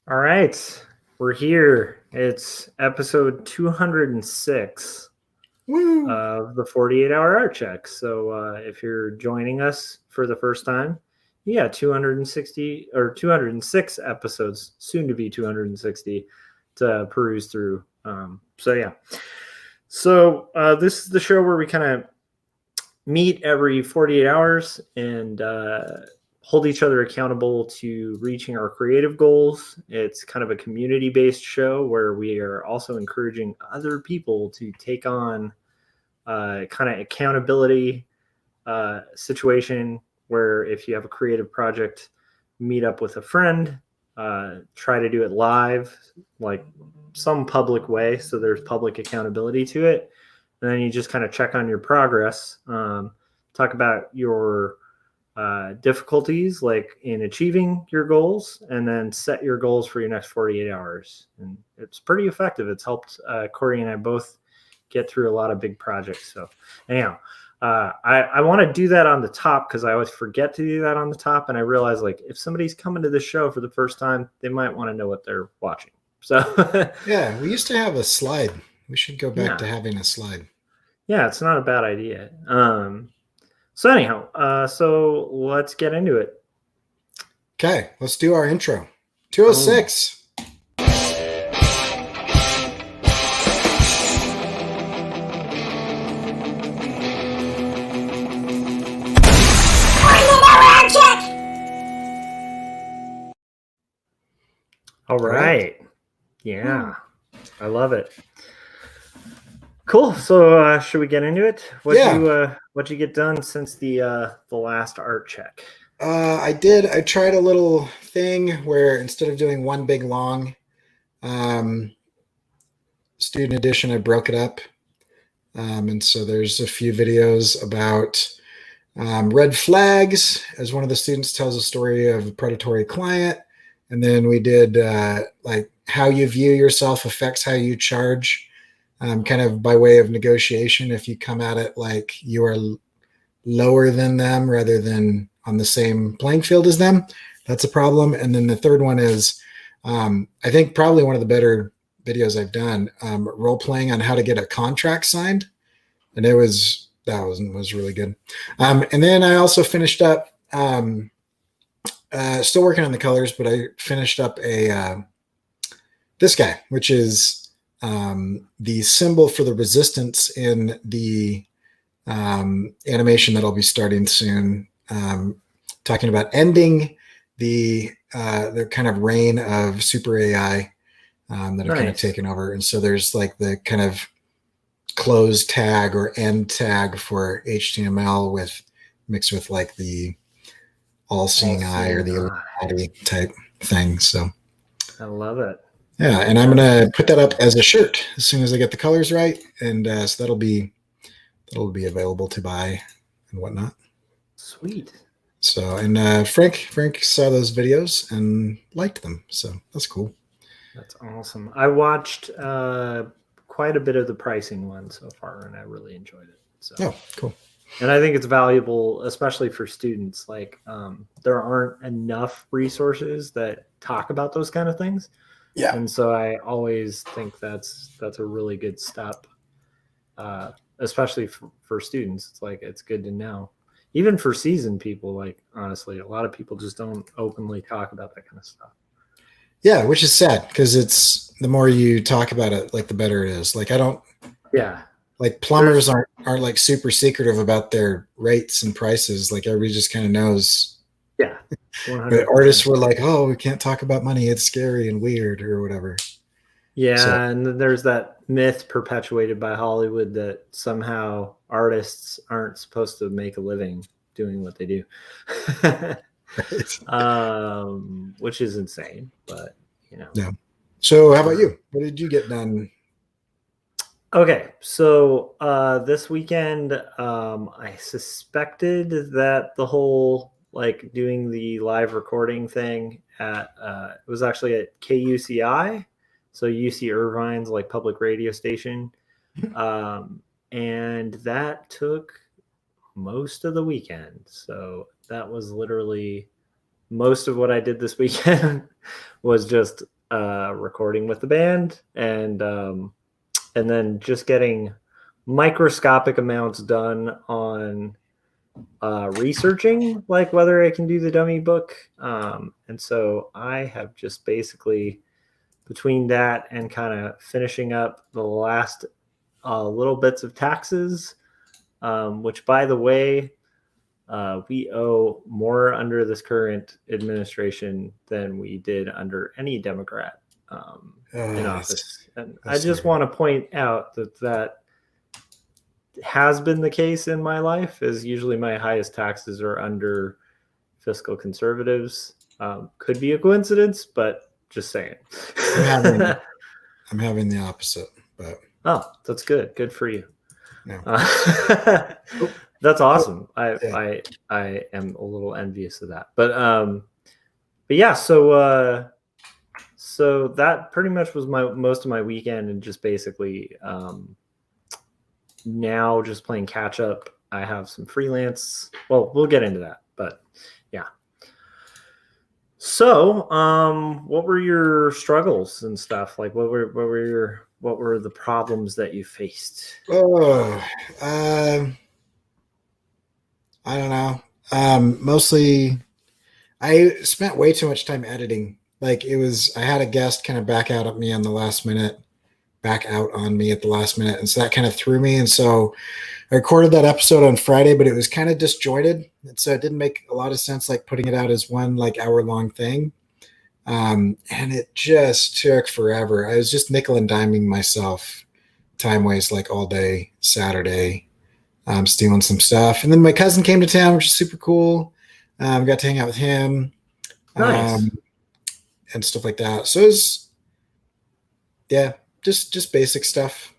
All right, we're here. It's episode 206 Woo! of the 48-hour art check. So if you're joining us for the first time, 260 or 206 episodes, soon to be 260 to peruse through. So this is the show where we kind of meet every 48 hours and hold each other accountable to reaching our creative goals. It's kind of a community-based show where we are also encouraging other people to take on kind of accountability situation where if you have a creative project, meet up with a friend, try to do it live, like some public way, so there's public accountability to it. And then you just kind of check on your progress, talk about your difficulties like in achieving your goals, and then set your goals for your next 48 hours. And it's pretty effective. It's helped Corey and I both get through a lot of big projects. So anyhow, I want to do that on the top because I always forget to do that on the top. And I realize like if somebody's coming to the show for the first time, they might want to know what they're watching. So Yeah, we used to have a slide. We should go back to yeah. having a slide. Yeah, it's not a bad idea. So anyhow, so let's get into it. Okay, let's do our intro. 206. All right. Yeah, I love it. Cool. So should we get into it? What'd you get done since the last art check? I did. I tried a little thing where instead of doing one big long student edition, I broke it up. And so there's a few videos about red flags as one of the students tells a story of a predatory client. And then we did like how you view yourself affects how you charge, kind of by way of negotiation. If you come at it like you are lower than them rather than on the same playing field as them, that's a problem. And then the third one is, I think probably one of the better videos I've done, role playing on how to get a contract signed. And that was really good. And then I also finished up, still working on the colors, but I finished up this guy, which is the symbol for the resistance in the animation that I'll be starting soon, talking about ending the kind of reign of super AI that have kind of taken over. And so there's like the kind of close tag or end tag for HTML with mixed with like the all-seeing eye or the Illuminati type thing. So I love it. Yeah, and I'm gonna put that up as a shirt as soon as I get the colors right, and so that'll be available to buy and whatnot. Sweet. So and Frank saw those videos and liked them, so that's cool. That's awesome. I watched quite a bit of the pricing one so far, and I really enjoyed it. So. Oh, cool. And I think it's valuable, especially for students. Like there aren't enough resources that talk about those kind of things. Yeah. And so I always think that's a really good step, especially for students. It's like, it's good to know. Even for seasoned people, like, honestly, a lot of people just don't openly talk about that kind of stuff. Yeah, which is sad because it's the more you talk about it, like the better it is. Like I don't. Yeah. Like plumbers aren't like super secretive about their rates and prices. Like everybody just kind of knows. Yeah. But artists were like, "Oh, we can't talk about money. It's scary and weird or whatever." Yeah, so. And there's that myth perpetuated by Hollywood that somehow artists aren't supposed to make a living doing what they do. Which is insane, but you know. Yeah. So how about you? What did you get done? Okay, so this weekend, I suspected that the whole like doing the live recording thing at it was actually at KUCI, so UC Irvine's like public radio station, and that took most of the weekend. So that was literally most of what I did this weekend was just recording with the band, and then just getting microscopic amounts done on researching like whether I can do the dummy book. And so I have just basically, between that and kind of finishing up the last little bits of taxes, which, by the way, we owe more under this current administration than we did under any Democrat in office. And I just want to point out that has been the case in my life. Is usually my highest taxes are under fiscal conservatives. Could be a coincidence, but just saying. I'm having the opposite, but that's good. Good for you. No. That's awesome. I am a little envious of that, but yeah. So that pretty much was most of my weekend, and just basically now just playing catch up. I have some freelance. Well, we'll get into that, but yeah. So, what were your struggles and stuff? Like, what were the problems that you faced? I don't know. Mostly, I spent way too much time editing. Like, I had a guest kind of back out on me at the last minute, and so that kind of threw me. And so I recorded that episode on Friday, but it was kind of disjointed, and so it didn't make a lot of sense, like putting it out as one like hour-long thing. And it just took forever. I was just nickel and diming myself, time waste, like all day Saturday, stealing some stuff. And then my cousin came to town, which is super cool. Got to hang out with him, nice. And stuff like that. So it was, yeah, just basic stuff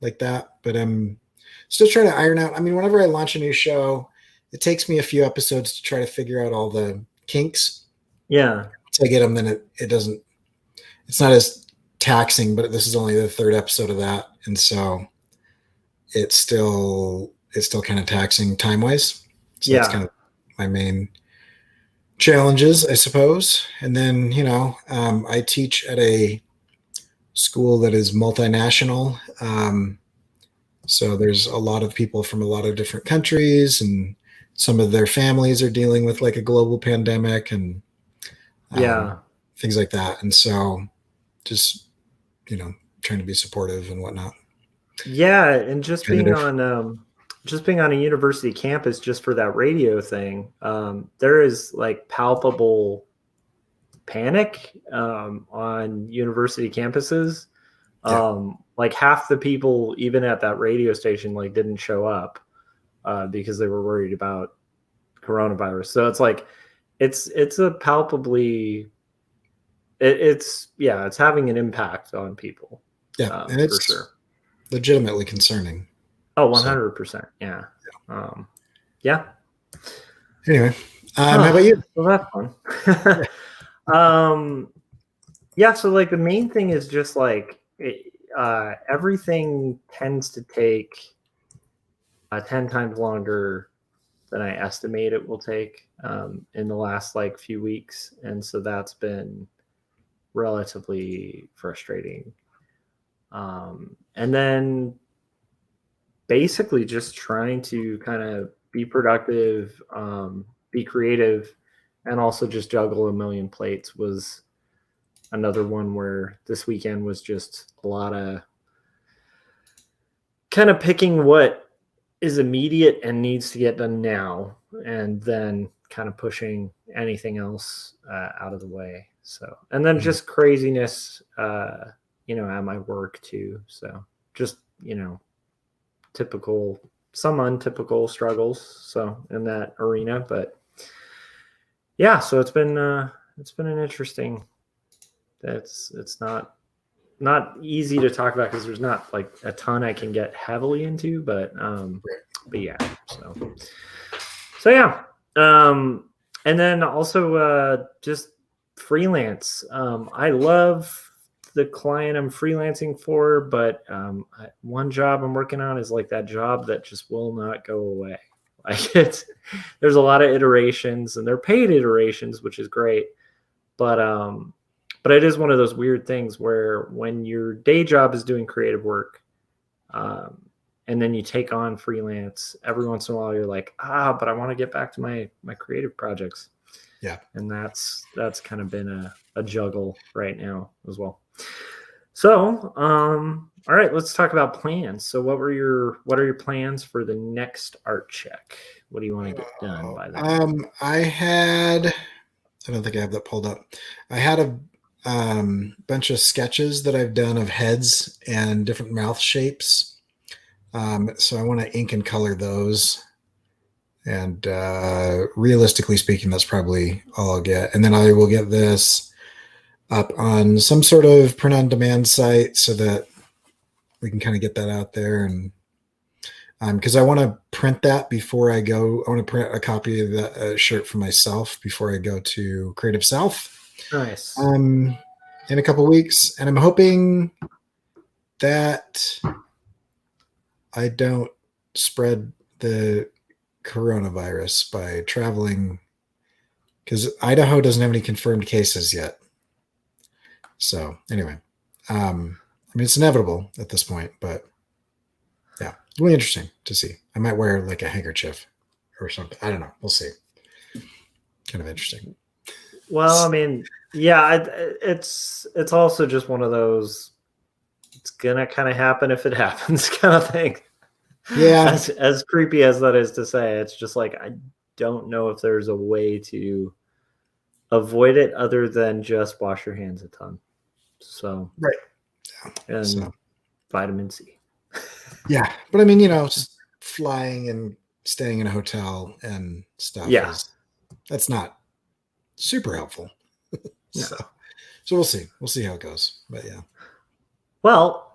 like that. But I'm still trying to iron out. I mean, whenever I launch a new show, it takes me a few episodes to try to figure out all the kinks. Yeah. Once I get them, then it's not as taxing, but this is only the third episode of that. And so it's still kind of taxing time-wise. So that's kind of my main challenges, I suppose. And then, I teach at a school that is multinational. So there's a lot of people from a lot of different countries, and some of their families are dealing with like a global pandemic and things like that. And so just, trying to be supportive and whatnot. Yeah. And just being on a university campus, just for that radio thing, there is like palpable panic on university campuses. Like half the people, even at that radio station, like didn't show up because they were worried about coronavirus. So it's like, it's a palpably, it's having an impact on people. Yeah. And it's for sure legitimately concerning. Oh, 100%. Yeah. Yeah. Anyway, how about you? Well, that's fun. Yeah. So like the main thing is just like, everything tends to take 10 times longer than I estimate it will take in the last like few weeks. And so that's been relatively frustrating. And then basically just trying to kind of be productive, be creative, and also just juggle a million plates was another one where this weekend was just a lot of kind of picking what is immediate and needs to get done now, and then kind of pushing anything else out of the way. So, and then just craziness, at my work too. So just, some untypical struggles. So in that arena, but yeah, so it's been an interesting, it's not easy to talk about because there's not like a ton I can get heavily into, but yeah, so yeah. And then also just freelance. I love the client I'm freelancing for, but one job I'm working on is like that job that just will not go away. Like there's a lot of iterations, and they're paid iterations, which is great. But But it is one of those weird things where when your day job is doing creative work, and then you take on freelance, every once in a while you're like, but I want to get back to my creative projects. Yeah. And that's kind of been a juggle right now as well. So, all right, let's talk about plans. So what are your plans for the next Artcheck? What do you want to get done by then? I don't think I have that pulled up. I had a bunch of sketches that I've done of heads and different mouth shapes. So I want to ink and color those. And realistically speaking, that's probably all I'll get. And then I will get this up on some sort of print-on-demand site so that we can kind of get that out there. And because I want to print that before I go. I want to print a copy of that shirt for myself before I go to Creative South. Nice. In a couple of weeks. And I'm hoping that I don't spread the coronavirus by traveling, because Idaho doesn't have any confirmed cases yet. So anyway, I mean, it's inevitable at this point, but yeah, it's really interesting to see. I might wear like a handkerchief or something. I don't know. We'll see. Kind of interesting. Well, I mean, yeah, it's also just one of those, it's gonna kind of happen if it happens kind of thing. Yeah. As creepy as that is to say, it's just like, I don't know if there's a way to avoid it other than just wash your hands a ton. So, right. Yeah. And so, vitamin C. Yeah. But I mean, just flying and staying in a hotel and stuff. Yeah. That's not super helpful. No. So we'll see. We'll see how it goes. But yeah. Well,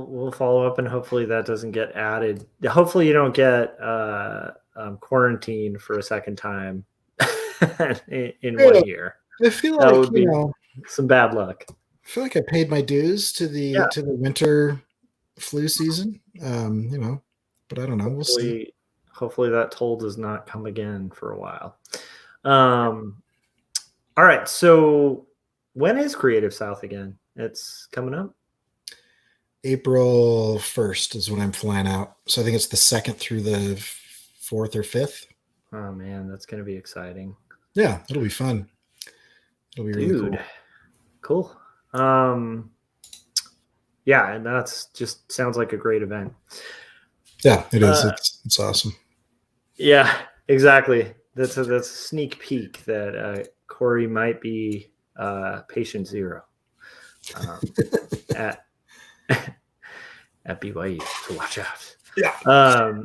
we'll follow up, and hopefully that doesn't get added. Hopefully you don't get quarantined for a second time in 1 year. I feel that like would be some bad luck. I feel like I paid my dues to the winter flu season. But I don't know. We'll see. Hopefully that toll does not come again for a while. All right. So when is Creative South again? It's coming up. April 1st is when I'm flying out. So I think it's the 2nd through the 4th or 5th. Oh man, that's going to be exciting. Yeah, it'll be fun. It'll be really cool. Yeah, and that's just sounds like a great event. Yeah, it is. It's awesome. Yeah, exactly. That's a sneak peek that Corey might be patient zero at BYU, so watch out. Yeah.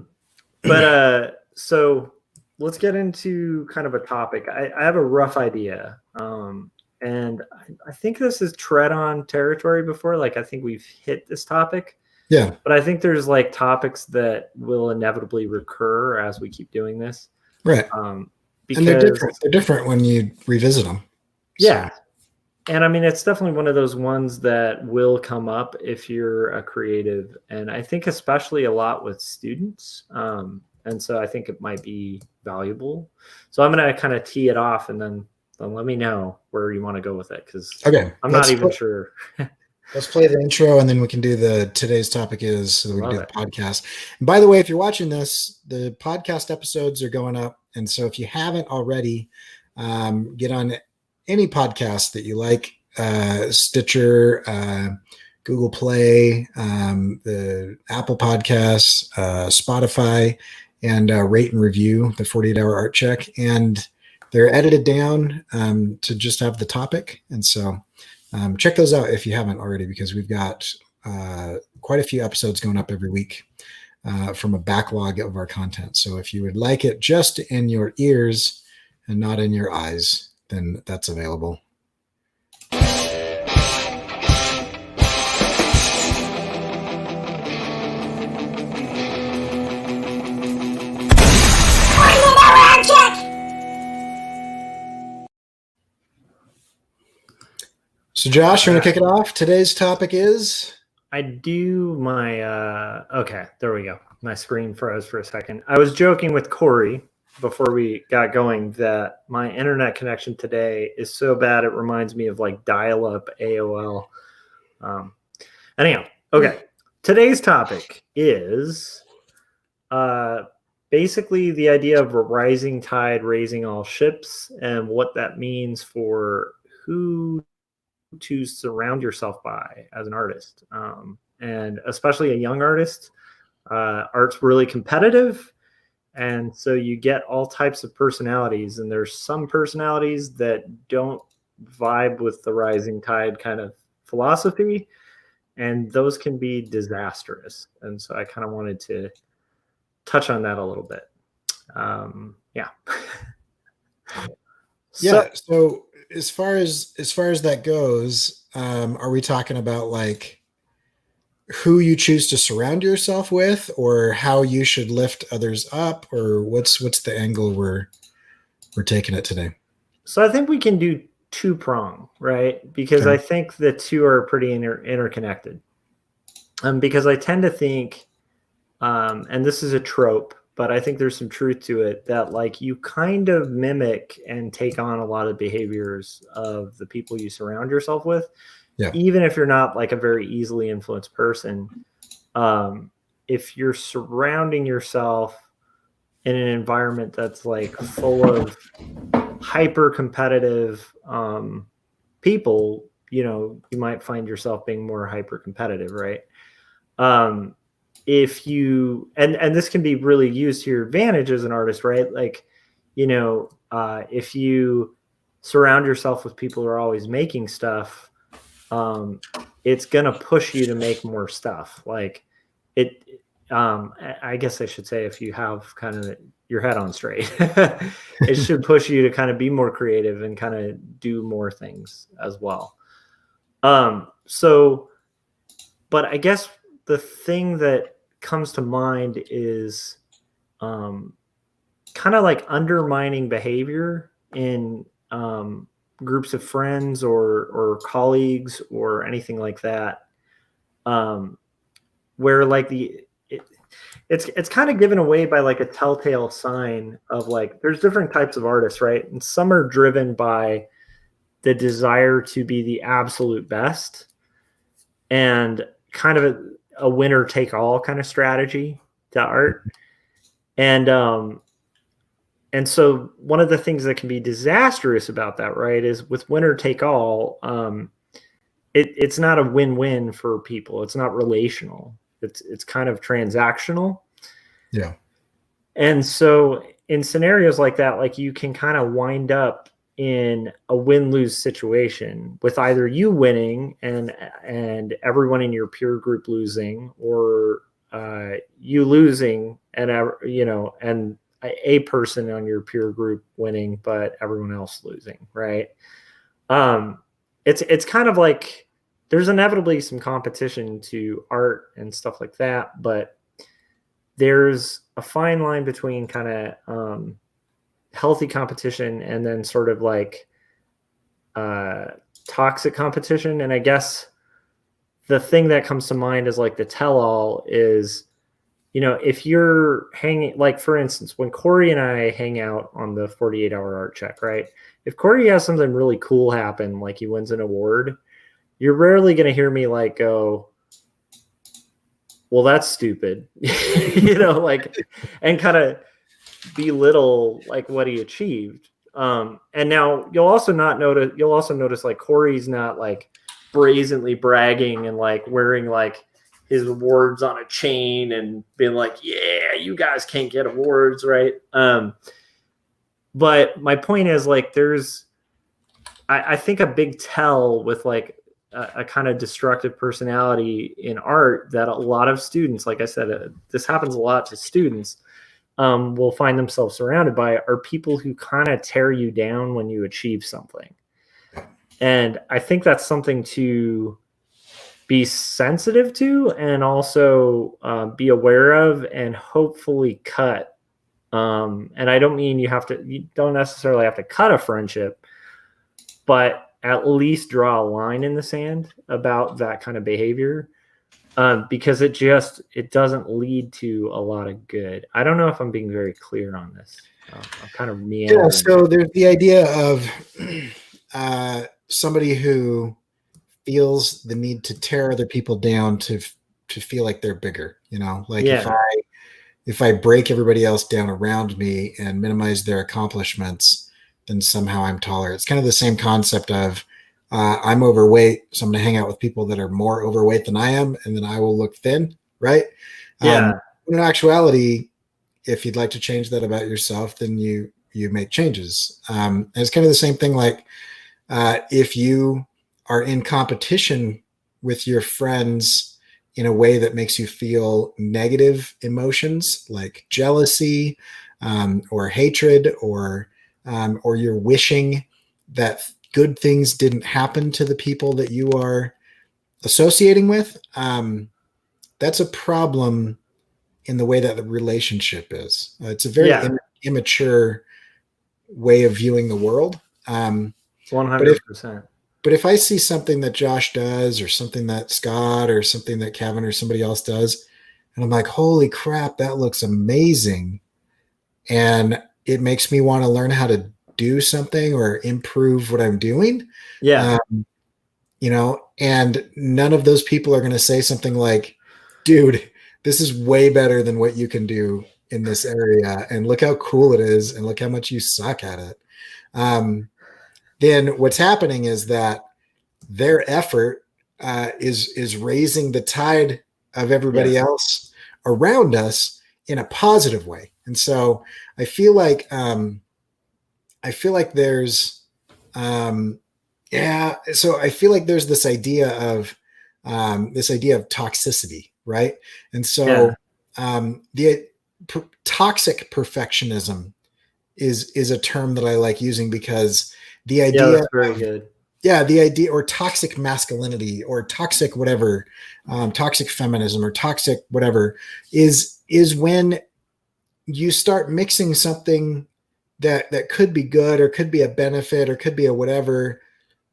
But so let's get into kind of a topic. I have a rough idea, and I think this is tread on territory before. Like, I think we've hit this topic. Yeah. But I think there's like topics that will inevitably recur as we keep doing this. Right. Because and they're different when you revisit them. Yeah. So. And I mean, it's definitely one of those ones that will come up if you're a creative. And I think especially a lot with students. And so I think it might be valuable. So I'm going to kind of tee it off, and then let me know where you want to go with it. Because I'm not even sure. Let's play the intro, and then we can do today's topic is, so that we can do the podcast. And by the way, if you're watching this, the podcast episodes are going up. And so if you haven't already, get on any podcast that you like, Stitcher, Google Play, the Apple Podcasts, Spotify, and rate and review the 48-hour Art Check. And they're edited down to just have the topic. And so check those out if you haven't already, because we've got quite a few episodes going up every week from a backlog of our content. So if you would like it just in your ears and not in your eyes, then that's available. So Josh, you want to kick it off? Today's topic is? I do my, okay, there we go. My screen froze for a second. I was joking with Corey before we got going that my internet connection today is so bad it reminds me of like dial-up AOL. Anyhow, okay. Today's topic is basically the idea of a rising tide raising all ships and what that means for who to surround yourself by as an artist, and especially a young artist. Art's really competitive, and so you get all types of personalities, and there's some personalities that don't vibe with the rising tide kind of philosophy, and those can be disastrous. And so I kind of wanted to touch on that a little bit. Yeah. Yeah. So as far as that goes, are we talking about like who you choose to surround yourself with, or how you should lift others up, or what's the angle we're taking it today? So I think we can do two-prong, right? Because Okay. I think the two are pretty interconnected. Because I tend to think, and this is a trope, but I think there's some truth to it, that like you kind of mimic and take on a lot of behaviors of the people you surround yourself with. Yeah. Even if you're not like a very easily influenced person, if you're surrounding yourself in an environment that's like full of hyper competitive people, you might find yourself being more hyper competitive, right? If you and this can be really used to your advantage as an artist, right? Like, if you surround yourself with people who are always making stuff, it's gonna push you to make more stuff. Like it, I guess I should say, if you have kind of your head on straight, it should push you to kind of be more creative and kind of do more things as well. But I guess the thing that comes to mind is kind of like undermining behavior in groups of friends or colleagues or anything like that, where like it's kind of given away by like a telltale sign of like there's different types of artists, right? And some are driven by the desire to be the absolute best and kind of a winner take all kind of strategy to art. And so one of the things that can be disastrous about that, right, is with winner take all, it's not a win-win for people. It's not relational. It's kind of transactional. Yeah. And so in scenarios like that, like you can kind of wind up in a win-lose situation with either you winning and everyone in your peer group losing, or you losing and and a person on your peer group winning but everyone else losing, right? It's kind of like there's inevitably some competition to art and stuff like that, but there's a fine line between kind of healthy competition and then sort of like toxic competition. And I guess the thing that comes to mind is like the tell-all is, if you're hanging, like for instance, when Corey and I hang out on the 48-hour Artcheck, right? If Corey has something really cool happen, like he wins an award, you're rarely going to hear me like go, well, that's stupid, like, and kind of belittle like what he achieved. And now you'll also notice like Corey's not like brazenly bragging and like wearing like his awards on a chain and being like, yeah, you guys can't get awards, right? But my point is like I think a big tell with like a kind of destructive personality in art that a lot of students, like I said, this happens a lot to students, will find themselves surrounded by are people who kind of tear you down when you achieve something. And I think that's something to be sensitive to and also be aware of and hopefully cut. And I don't mean you don't necessarily have to cut a friendship, but at least draw a line in the sand about that kind of behavior. because it doesn't lead to a lot of good. I don't know if I'm being very clear on this. I'm kind of meandering. Yeah, so there's the idea of somebody who feels the need to tear other people down to feel like they're bigger. Like if I break everybody else down around me and minimize their accomplishments, then somehow I'm taller. It's kind of the same concept of I'm overweight, so I'm going to hang out with people that are more overweight than I am, and then I will look thin, right? Yeah. In actuality, if you'd like to change that about yourself, then you make changes. And it's kind of the same thing. Like if you are in competition with your friends in a way that makes you feel negative emotions like jealousy or hatred, or you're wishing that good things didn't happen to the people that you are associating with, that's a problem in the way that the relationship is. It's a very immature way of viewing the world. 100%. But if I see something that Josh does, or something that Scott, or something that Kevin or somebody else does, and I'm like, holy crap, that looks amazing, and it makes me want to learn how to do something or improve what I'm doing. Yeah. And none of those people are going to say something like, dude, this is way better than what you can do in this area, and look how cool it is, and look how much you suck at it. Then what's happening is that their effort is raising the tide of everybody else around us in a positive way. And so I feel like there's so I feel like there's this idea of toxicity, right? And so the toxic perfectionism is a term that I like using, because the idea that's very good. Yeah, the idea, or toxic masculinity, or toxic whatever, toxic feminism, or toxic whatever, is when you start mixing something that could be good, or could be a benefit, or could be a whatever,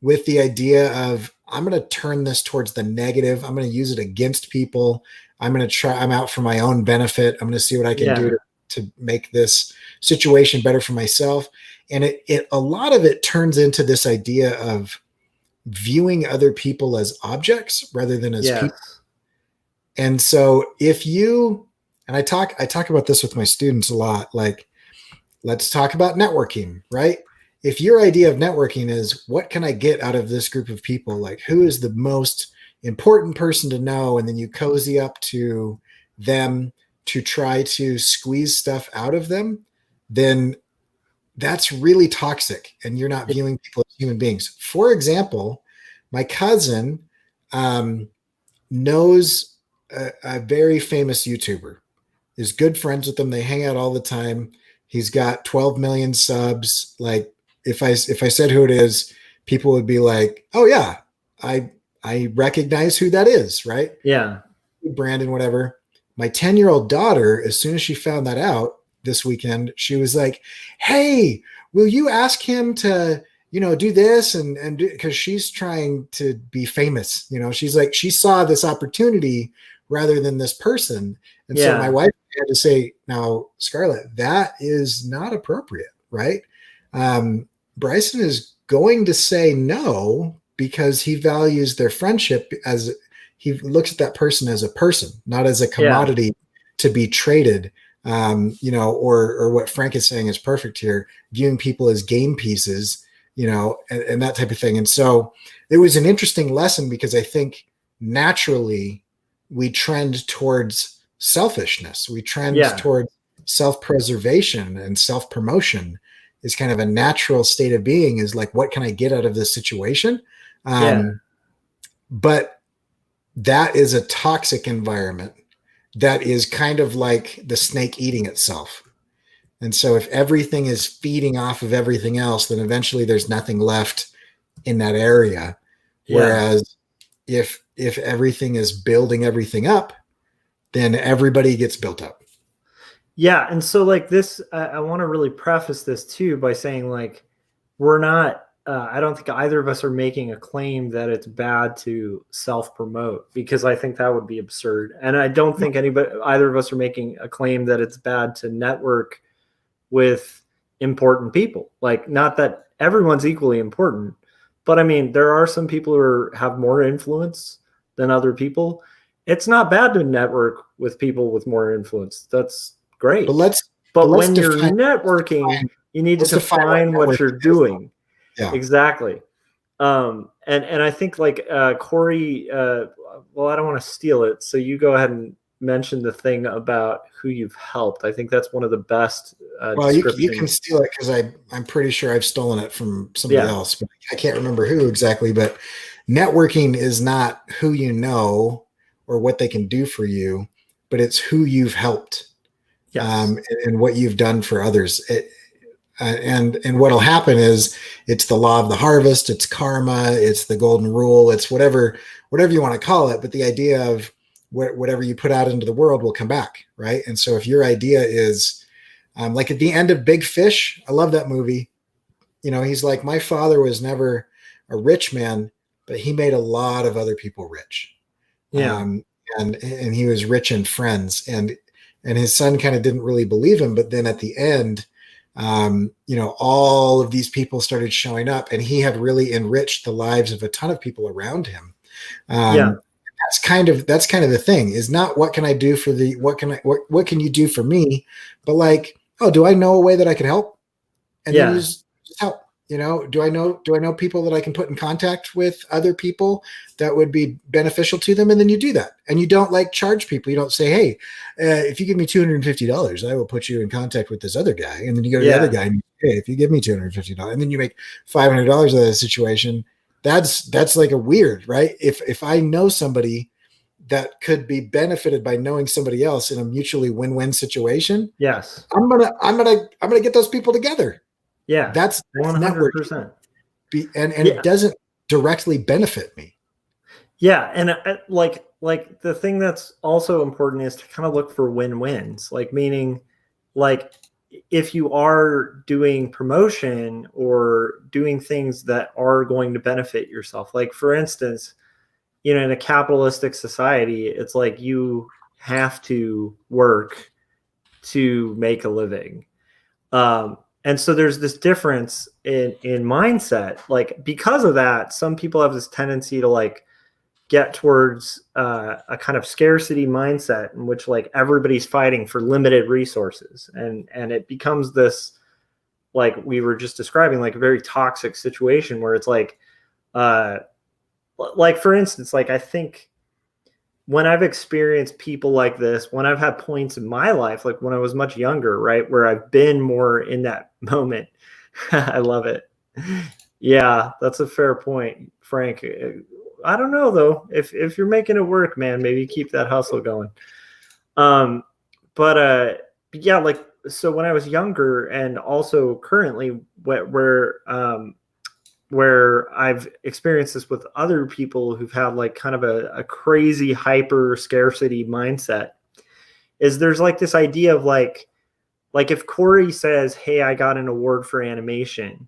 with the idea of, I'm going to turn this towards the negative. I'm going to use it against people. I'm out for my own benefit. I'm going to see what I can do to make this situation better for myself. And a lot of it turns into this idea of viewing other people as objects rather than as people. And so I talk about this with my students a lot, like, let's talk about networking, right? If your idea of networking is, what can I get out of this group of people? Like, who is the most important person to know? And then you cozy up to them to try to squeeze stuff out of them, then that's really toxic, and you're not viewing people as human beings. For example, my cousin knows a very famous YouTuber, is good friends with them. They hang out all the time. He's got 12 million subs. Like, if I said who it is, people would be like, oh yeah, I recognize who that is, right? Yeah. Brandon, whatever. My 10-year-old daughter, as soon as she found that out this weekend, she was like, hey, will you ask him to, do this? And because she's trying to be famous, she's like, she saw this opportunity rather than this person. And so my wife had to say, now, Scarlett, that is not appropriate, right? Bryson is going to say no, because he values their friendship as, he looks at that person as a person, not as a commodity to be traded. Or what Frank is saying is perfect here, viewing people as game pieces, and that type of thing. And so it was an interesting lesson, because I think naturally we trend towards selfishness. We trend towards self-preservation, and self-promotion is kind of a natural state of being, is like, what can I get out of this situation? But that is a toxic environment that is kind of like the snake eating itself. And so if everything is feeding off of everything else, then eventually there's nothing left in that area. Whereas if everything is building everything up, then everybody gets built up. Yeah. And so like this, I want to really preface this too by saying, like, we're not I don't think either of us are making a claim that it's bad to self-promote, because I think that would be absurd. And I don't think either of us are making a claim that it's bad to network with important people. Like, not that everyone's equally important, but I mean, there are some people who have more influence than other people. It's not bad to network with people with more influence. That's great. But But let's when you're define, networking, you need to let's define what define what you're networking is, though. doing. Yeah. Exactly. And I think like Corey, well, I don't want to steal it, so you go ahead and mention the thing about who you've helped. I think that's one of the best Well, you can descriptions. steal it because I'm pretty sure I've stolen it from somebody else, but I can't remember who exactly. But networking is not who you know or what they can do for you, but it's who you've helped, Yes. and what you've done for others. And what'll happen is it's the law of the harvest, it's karma, it's the golden rule, it's whatever you want to call it. But the idea of whatever you put out into the world will come back, right? And so if your idea is like at the end of Big Fish, I love that movie. He's like, my father was never a rich man, but he made a lot of other people rich. Yeah. And he was rich in friends, and his son kind of didn't really believe him. But then at the end, all of these people started showing up, and he had really enriched the lives of a ton of people around him. Yeah. That's kind of the thing, is not what can I do for what can you do for me, but like, oh, do I know a way that I can help? And then you just help. Do I know people that I can put in contact with other people that would be beneficial to them? And then you do that, and you don't like charge people. You don't say, hey, if you give me $250, I will put you in contact with this other guy. And then you go to the other guy and, hey, if you give me $250, and then you make $500 out of the situation. That's like a weird, right? If I know somebody that could be benefited by knowing somebody else in a mutually win-win situation, Yes. I'm gonna get those people together. Yeah. That's 100%. And it doesn't directly benefit me. Yeah, and like the thing that's also important is to kind of look for win-wins. Like, meaning, like, if you are doing promotion or doing things that are going to benefit yourself, like for instance, in a capitalistic society, it's like you have to work to make a living. And so there's this difference in mindset. Like, because of that, some people have this tendency to like get towards a kind of scarcity mindset in which like everybody's fighting for limited resources, and it becomes this, like we were just describing, like a very toxic situation where it's like for instance, like I think when I've experienced people like this, when I've had points in my life, like when I was much younger, right, where I've been more in that moment. I love it. Yeah, that's a fair point, Frank. I don't know though. If you're making it work, man, maybe keep that hustle going. But yeah, like, so when I was younger, and also currently where I've experienced this with other people who've had like kind of a crazy hyper scarcity mindset, is there's like this idea of like if Corey says, hey, I got an award for animation,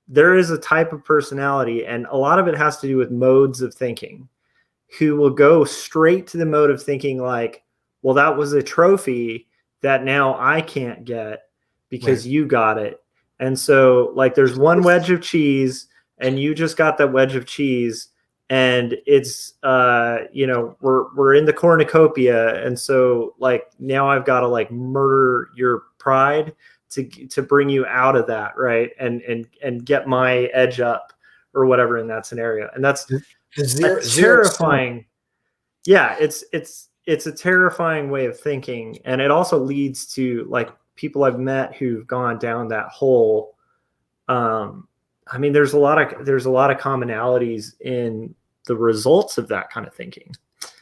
there is a type of personality, and a lot of it has to do with modes of thinking, who will go straight to the mode of thinking like, well, that was a trophy that now I can't get because you got it. And so like there's one wedge of cheese and you just got that wedge of cheese, and it's we're in the cornucopia, and so like now I've got to like murder your pride to bring you out of that, right? And get my edge up or whatever in that scenario. And that's terrifying. Yeah, it's a terrifying way of thinking, and it also leads to like people I've met who've gone down that hole. I mean, there's a lot of commonalities in the results of that kind of thinking.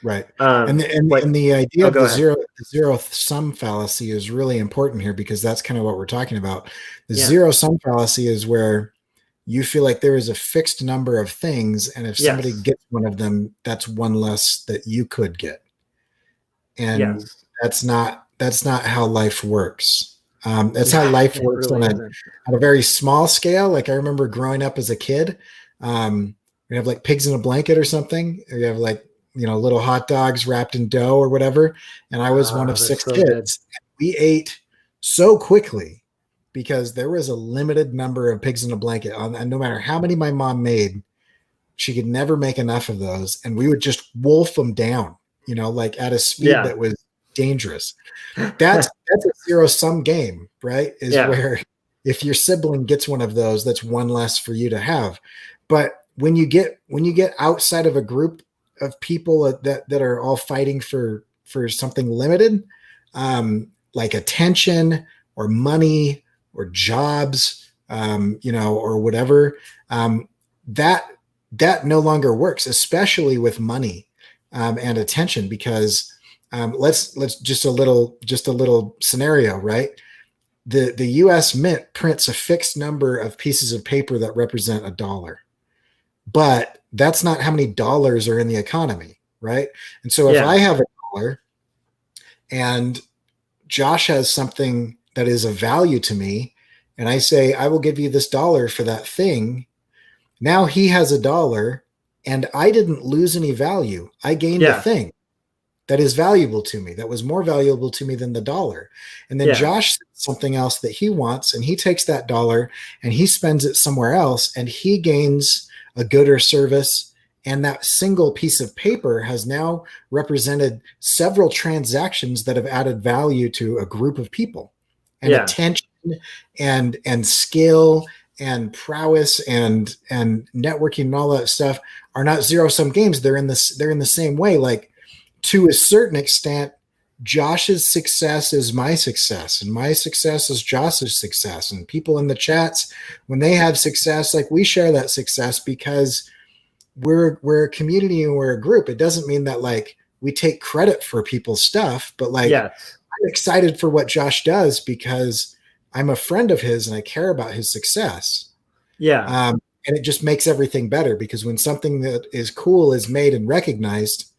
Right. And the idea of the zero sum fallacy is really important here, because that's kind of what we're talking about. The zero sum fallacy is where you feel like there is a fixed number of things, and if somebody gets one of them, that's one less that you could get. And that's not how life works. That's how Yeah, life it works really isn't. on a very small scale. Like I remember growing up as a kid, we have like pigs in a blanket or something. You have like, little hot dogs wrapped in dough or whatever. And I was one Ah, of that's 6 so good. kids. We ate so quickly because there was a limited number of pigs in a blanket and no matter how many my mom made, she could never make enough of those. And we would just wolf them down, like at a speed Yeah. that was dangerous. That's a zero sum game, right? Is Yeah. where if your sibling gets one of those, that's one less for you to have. But when you get outside of a group of people that are all fighting for something limited, like attention or money or jobs, or whatever, that no longer works, especially with money and attention, because let's just a little scenario, right? The U.S. Mint prints a fixed number of pieces of paper that represent $1, but that's not how many dollars are in the economy, right? And so if Yeah. I have $1 and Josh has something that is of value to me, and I say I will give you this $1 for that thing, now he has $1, and I didn't lose any value. I gained a Yeah. thing that is valuable to me, that was more valuable to me than the $1. And then Yeah. Josh says something else that he wants, and he takes that $1 and he spends it somewhere else, and he gains a good or service. And that single piece of paper has now represented several transactions that have added value to a group of people, and Yeah. attention and skill and prowess and networking and all that stuff are not zero sum games. They're in the same way. Like, to a certain extent, Josh's success is my success, and my success is Josh's success. And people in the chats, when they have success, like, we share that success because we're a community and we're a group. It doesn't mean that like we take credit for people's stuff, but like, Yes. I'm excited for what Josh does because I'm a friend of his and I care about his success. Yeah. And it just makes everything better, because when something that is cool is made and recognized,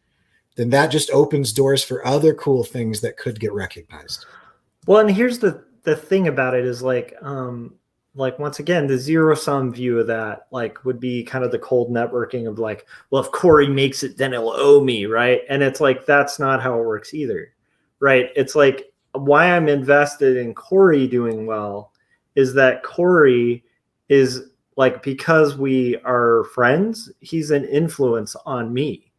then that just opens doors for other cool things that could get recognized. Well, and here's the thing about it is like once again, the zero sum view of that like would be kind of the cold networking of like, well, if Corey makes it, then he'll owe me, right? And it's like that's not how it works either, right? It's like why I'm invested in Corey doing well is that Corey is like, because we are friends, he's an influence on me.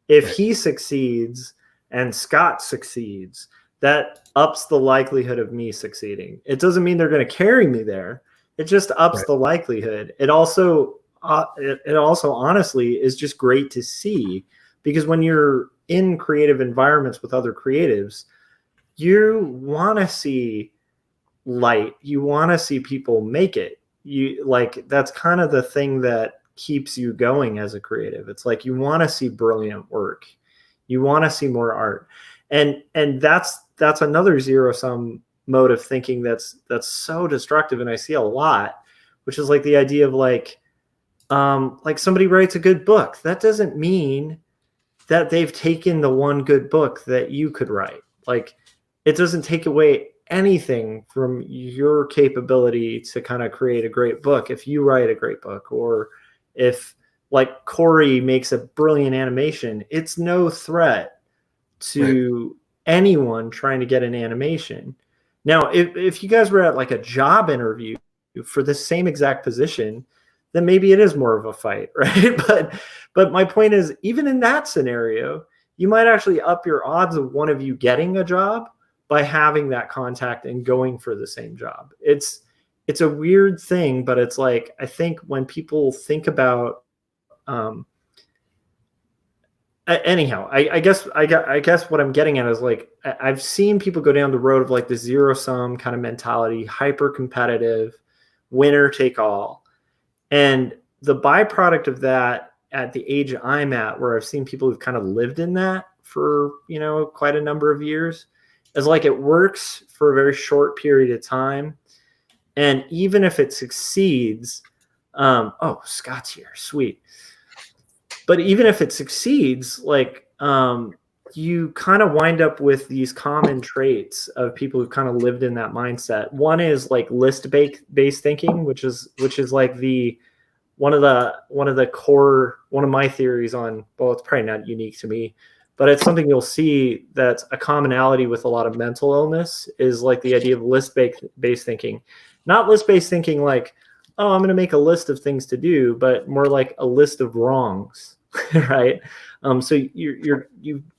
If Right. he succeeds and Scott succeeds, that ups the likelihood of me succeeding. It doesn't mean they're going to carry me there. It just ups Right. the likelihood. It also honestly is just great to see, because when you're in creative environments with other creatives, you want to see light. You want to see people make it. You like, that's kind of the thing that keeps you going as a creative. It's like you want to see brilliant work. You want to see more art. And that's another zero sum mode of thinking that's so destructive, and I see a lot, which is like the idea of like somebody writes a good book. That doesn't mean that they've taken the one good book that you could write. Like, it doesn't take away anything from your capability to kind of create a great book if you write a great book, or if like Corey makes a brilliant animation. It's no threat Right. to anyone trying to get an animation. Now, if you guys were at like a job interview for the same exact position, then maybe it is more of a fight, right? But my point is, even in that scenario, you might actually up your odds of one of you getting a job by having that contact and going for the same job. It's a weird thing, but it's like, I think when people think about anyhow, I guess what I'm getting at is like, I've seen people go down the road of like the zero sum kind of mentality, hyper competitive, winner take all. And the byproduct of that at the age I'm at, where I've seen people who've kind of lived in that for, quite a number of years, is like it works for a very short period of time. And even if it succeeds, oh, Scott's here. Sweet. But even if it succeeds, like, you kind of wind up with these common traits of people who've kind of lived in that mindset. One is like list-based thinking, which is like one of my theories on, well, it's probably not unique to me, but it's something you'll see that's a commonality with a lot of mental illness, is like the idea of list-based thinking. Not list-based thinking like, oh, I'm going to make a list of things to do, but more like a list of wrongs, right? So you're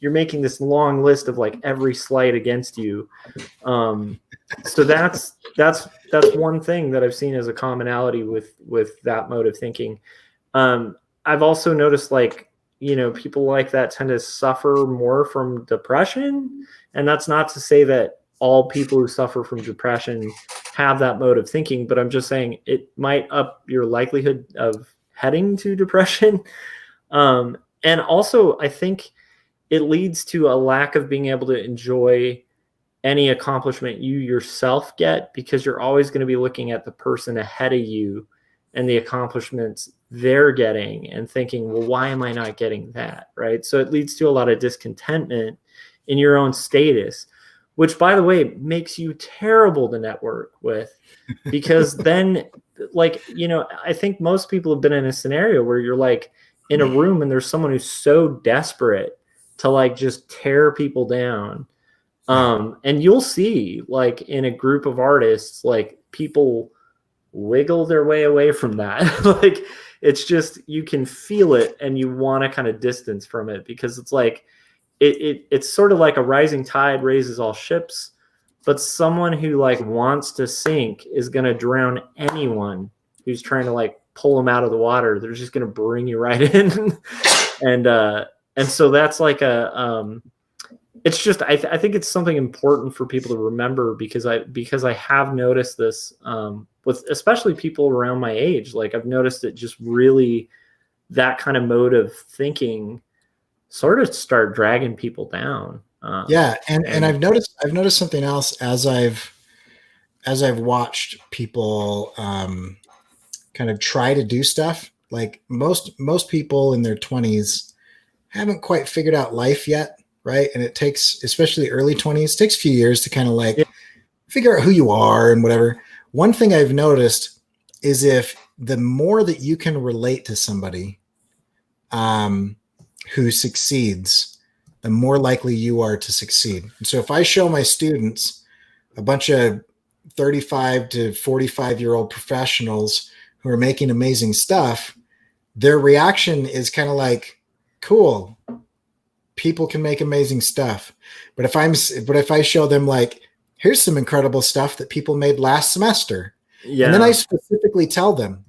making this long list of like every slight against you. So that's one thing that I've seen as a commonality with that mode of thinking. I've also noticed, like, people like that tend to suffer more from depression, and that's not to say that all people who suffer from depression have that mode of thinking, but I'm just saying it might up your likelihood of heading to depression. And also, I think it leads to a lack of being able to enjoy any accomplishment you yourself get, because you're always going to be looking at the person ahead of you and the accomplishments they're getting and thinking, well, why am I not getting that? Right. So it leads to a lot of discontentment in your own status, which, by the way, makes you terrible to network with, because then, like, I think most people have been in a scenario where you're like in a room and there's someone who's so desperate to like just tear people down. And you'll see, like, in a group of artists, like, people wiggle their way away from that. Like, it's just, you can feel it and you want to kind of distance from it, because it's like, it's sort of like a rising tide raises all ships, but someone who like wants to sink is going to drown anyone who's trying to like pull them out of the water. They're just going to bring you right in. And so that's like it's just, I think it's something important for people to remember, because I have noticed this with especially people around my age. Like, I've noticed it just really, that kind of mode of thinking sort of start dragging people down. And I've noticed something else as I've watched people kind of try to do stuff. Like, most people in their 20s haven't quite figured out life yet, right? And it takes, especially early 20s, takes a few years to kind of like figure out who you are and whatever. One thing I've noticed is, if the more that you can relate to somebody who succeeds, the more likely you are to succeed. And so if I show my students a bunch of 35 to 45-year-old professionals who are making amazing stuff, their reaction is kind of like, cool, people can make amazing stuff. But if I show them, like, here's some incredible stuff that people made last semester. And then I specifically tell them,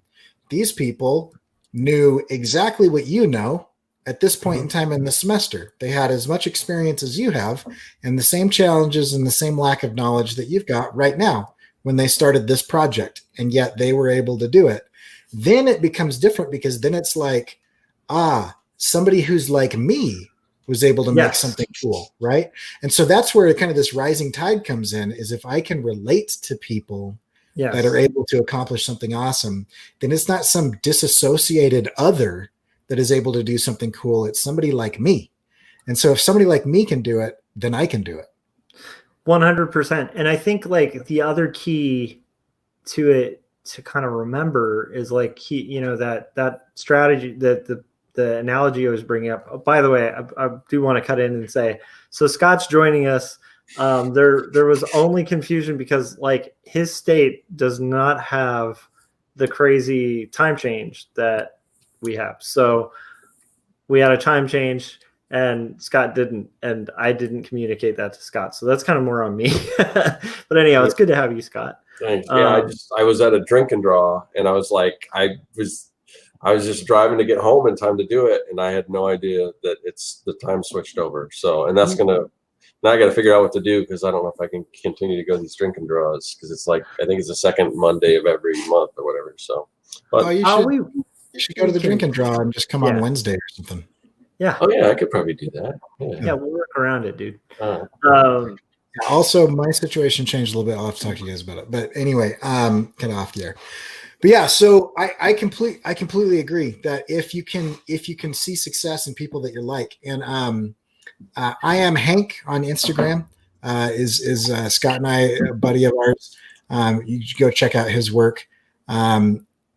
these people knew exactly what you know at this point in time in the semester. They had as much experience as you have, and the same challenges and the same lack of knowledge that you've got right now when they started this project, and yet they were able to do it. Then it becomes different, because then it's like, somebody who's like me was able to make something cool, right? And so that's where kind of this rising tide comes in, is if I can relate to people that are able to accomplish something awesome, then it's not some disassociated other that is able to do something cool. It's somebody like me. And so if somebody like me can do it, then I can do it. 100%. And I think, like, the other key to it to kind of remember is, like, that strategy, that the analogy I was bringing up. Oh, by the way, I do want to cut in and say, so Scott's joining us. There was only confusion because, like, his state does not have the crazy time change that we have. So we had a time change and Scott didn't, and I didn't communicate that to Scott. So that's kind of more on me. But anyhow, it's good to have you, Scott. Thanks. Yeah, I was at a drink and draw, and I was like, I was just driving to get home in time to do it, and I had no idea that the time switched over. So, and that's now I got to figure out what to do, because I don't know if I can continue to go to these drink and draws, because it's like, I think it's the second Monday of every month or whatever. So, but you should go to the drink and draw and just come on Wednesday or something. Yeah. Oh yeah, I could probably do that. Yeah, we'll work around it, dude. Also, my situation changed a little bit. I'll have to talk to you guys about it. But anyway, kind of off the air. But yeah, so I completely agree that if you can see success in people that you're like, and I am Hank on Instagram. Is Scott and I a buddy of ours? You should go check out his work.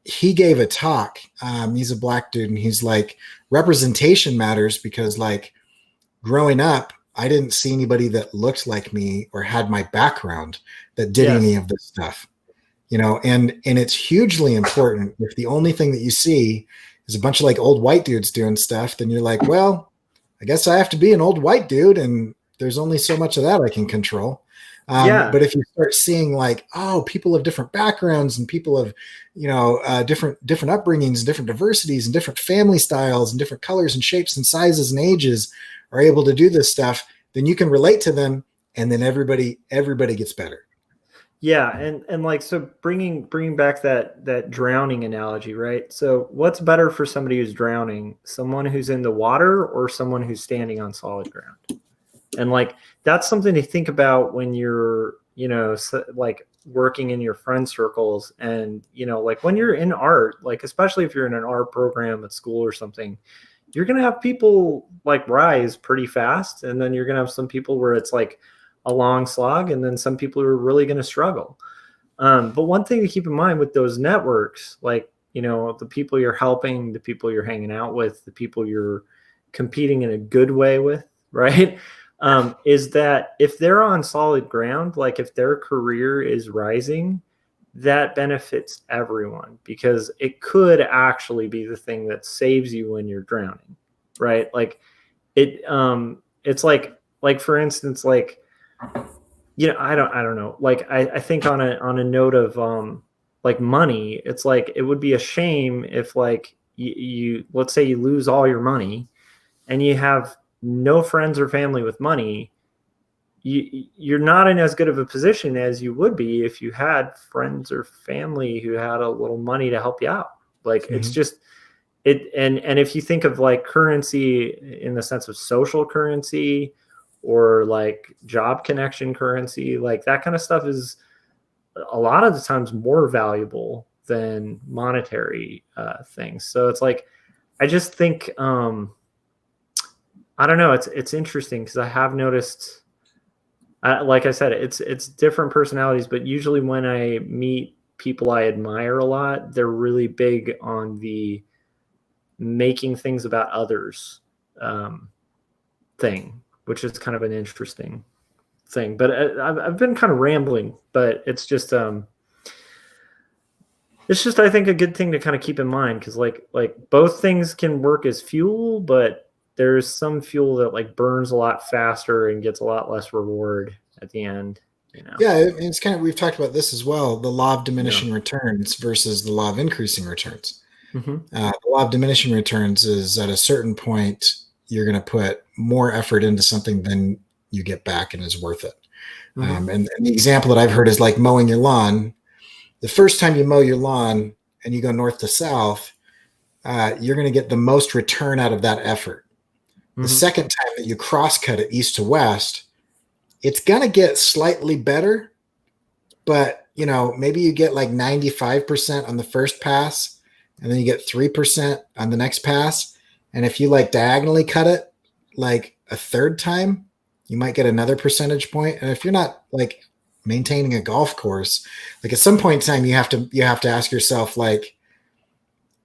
He gave a talk. He's a black dude, and he's like, representation matters because, like, growing up, I didn't see anybody that looked like me or had my background that did any of this stuff, you know, and it's hugely important. If the only thing that you see is a bunch of like old white dudes doing stuff, then you're like, well, I guess I have to be an old white dude, and there's only so much of that I can control. But if you start seeing like, oh, people of different backgrounds and people of, you know, different upbringings and different diversities and different family styles and different colors and shapes and sizes and ages are able to do this stuff, then you can relate to them, and then everybody gets better. Yeah, and like, so bringing back that drowning analogy, right? So what's better for somebody who's drowning, someone who's in the water or someone who's standing on solid ground? And like, that's something to think about when you're, you know, like working in your friend circles. And, you know, like when you're in art, like, especially if you're in an art program at school or something, you're going to have people like rise pretty fast. And then you're going to have some people where it's like a long slog. And then some people are really going to struggle. But one thing to keep in mind with those networks, like, you know, the people you're helping, the people you're hanging out with, the people you're competing in a good way with, right? Is that if they're on solid ground, like if their career is rising, that benefits everyone, because it could actually be the thing that saves you when you're drowning, right? Like it's like for instance, like, you know, I don't know. Like I think on a note of like money, it's like, it would be a shame if like you let's say you lose all your money and you have no friends or family with money. You're not in as good of a position as you would be if you had friends or family who had a little money to help you out. Like it's just it. And if you think of like currency in the sense of social currency or like job connection currency, like that kind of stuff is a lot of the times more valuable than monetary things. So it's like, I just think, I don't know. It's interesting because I have noticed, like I said, it's different personalities, but usually when I meet people I admire a lot, they're really big on the making things about others thing, which is kind of an interesting thing. But I've been kind of rambling, but it's just I think a good thing to kind of keep in mind, because like both things can work as fuel, but there's some fuel that like burns a lot faster and gets a lot less reward at the end, you know? Yeah. It's kind of, we've talked about this as well, the law of diminishing returns versus the law of increasing returns. The law of diminishing returns is at a certain point, you're going to put more effort into something than you get back and is worth it. And the example that I've heard is like mowing your lawn. The first time you mow your lawn and you go north to south, you're going to get the most return out of that effort. The second time that you cross-cut it east to west, it's going to get slightly better, but, you know, maybe you get like 95% on the first pass, and then you get 3% on the next pass. And if you like diagonally cut it like a third time, you might get another percentage point. And if you're not like maintaining a golf course, like at some point in time, you have to ask yourself, like,